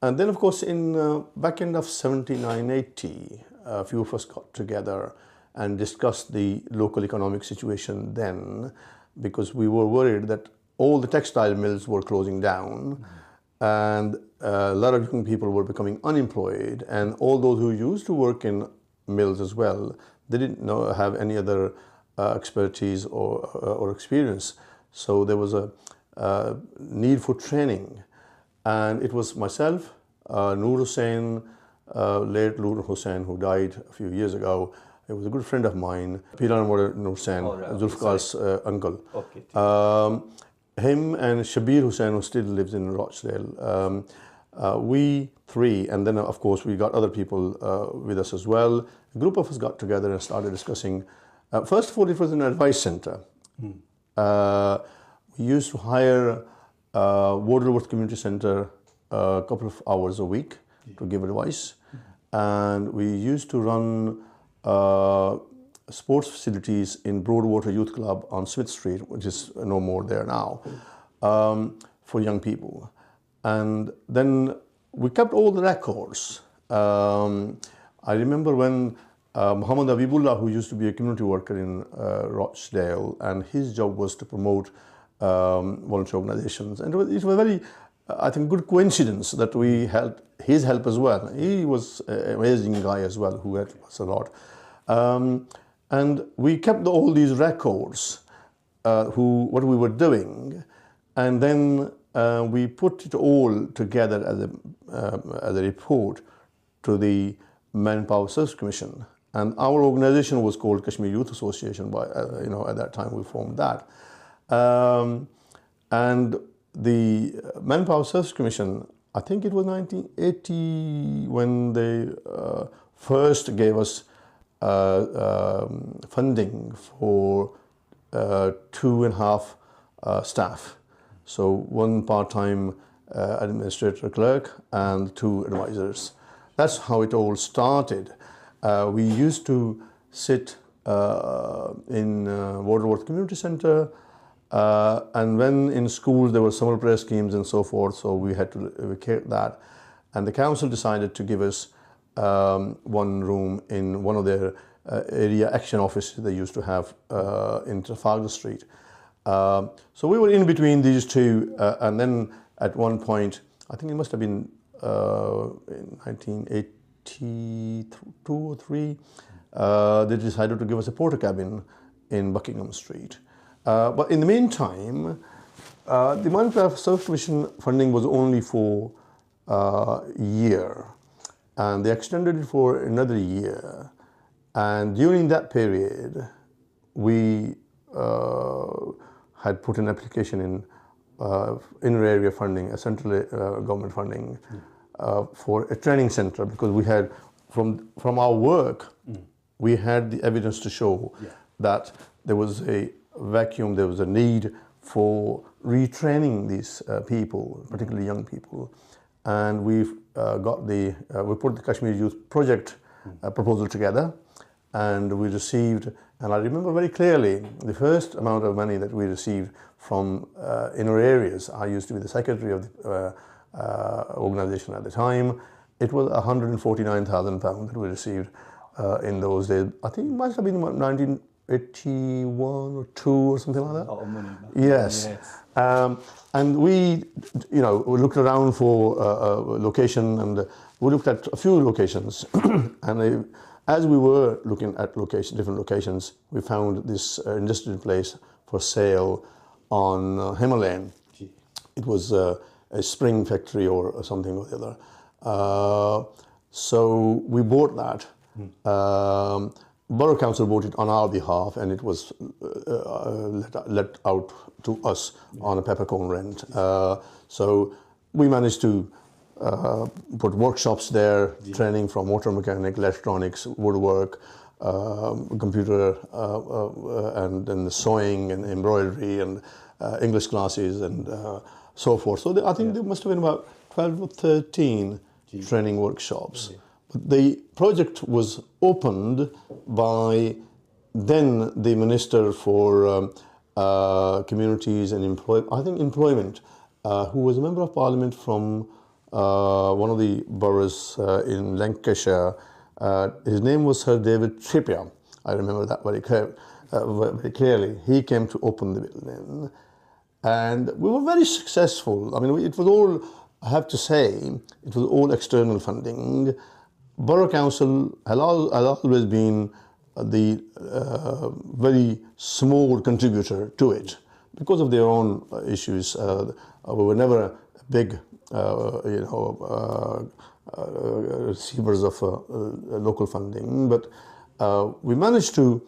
And then, of course, in back end of 79, 80, a few of us got together and discussed the local economic situation then, because we were worried that all the textile mills were closing down, and a lot of young people were becoming unemployed, and all those who used to work in mills as well, they didn't have any other expertise or experience. So there was a need for training. And it was myself, Noor Hussain, late Noor Hussain, who died a few years ago. He was a good friend of mine, Piran Noor Hussain, Zulfikar's uncle. Okay. Him and Shabir Hussain, who still lives in Rochdale. We three, and then of course we got other people with us as well. A group of us got together and started discussing. First of all, it was an advice center. We used to hire Waterworth Community Center a couple of hours a week to give advice. And we used to run sports facilities in Broadwater Youth Club on Smith Street, which is no more there now, for young people. And then we kept all the records. I remember when Muhammad Habibullah, who used to be a community worker in Rochdale, and his job was to promote voluntary organizations. And it was a very, I think, good coincidence that we had his help as well. He was an amazing guy as well, who helped us a lot. And we kept all these records, what we were doing, and then we put it all together as a report to the Manpower Service Commission. And our organization was called Kashmir Youth Association. At that time we formed that. And the Manpower Service Commission, I think it was 1980 when they first gave us funding for 2.5 staff. So one part-time administrator clerk and 2 advisors. That's how it all started. We used to sit in Waterworth Community Center, and when in school there were summer prayer schemes and so forth, so we had to vacate that. And the council decided to give us one room in one of their area action offices they used to have in Trafalgar Street. So we were in between these two, and then at one point, I think it must have been in 1982 or 3, they decided to give us a porter cabin in Buckingham Street. But in the meantime, the Manpower Service Commission funding was only for a year, and they extended it for another year. And during that period, we had put an application in inner area funding, a central government funding, for a training center, because we had, from our work, we had the evidence to show that there was a vacuum, there was a need for retraining these people, particularly young people. And we've we put the Kashmir Youth Project proposal together, and we received, and I remember very clearly, the first amount of money that we received from inner areas. I used to be the secretary of the organization at the time. It was £149,000 that we received in those days. I think it must have been 1981 or 2 or something like that. Oh, money. Yes. And we looked around for a location, and we looked at a few locations. And as we were looking at different locations, we found this industrial place for sale on Himalayan. It was a spring factory or something or the other. So we bought that. Borough Council bought it on our behalf, and it was let out to us on a peppercorn rent. So we managed to put workshops there, training from motor mechanic, electronics, woodwork, computer, and then the sewing and embroidery and English classes and so forth. So I think there must have been about 12 or 13 training workshops. But the project was opened by then the Minister for Communities and Employment, who was a member of Parliament from one of the boroughs in Lancashire. His name was Sir David Trippier. I remember that very clearly. He came to open the building, and we were very successful. I mean, it was all, I have to say, it was all external funding. Borough Council has always been the very small contributor to it because of their own issues. We were never a big, receivers of local funding, but we managed to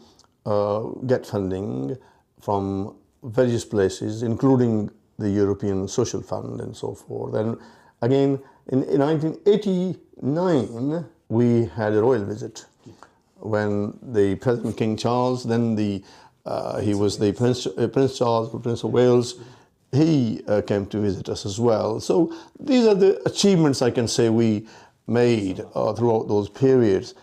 get funding from various places, including the European Social Fund and so forth. And again, in 1989, we had a royal visit when the President King Charles, then he was the Prince Charles, the Prince of Wales, he came to visit us as well. So these are the achievements I can say we made throughout those periods.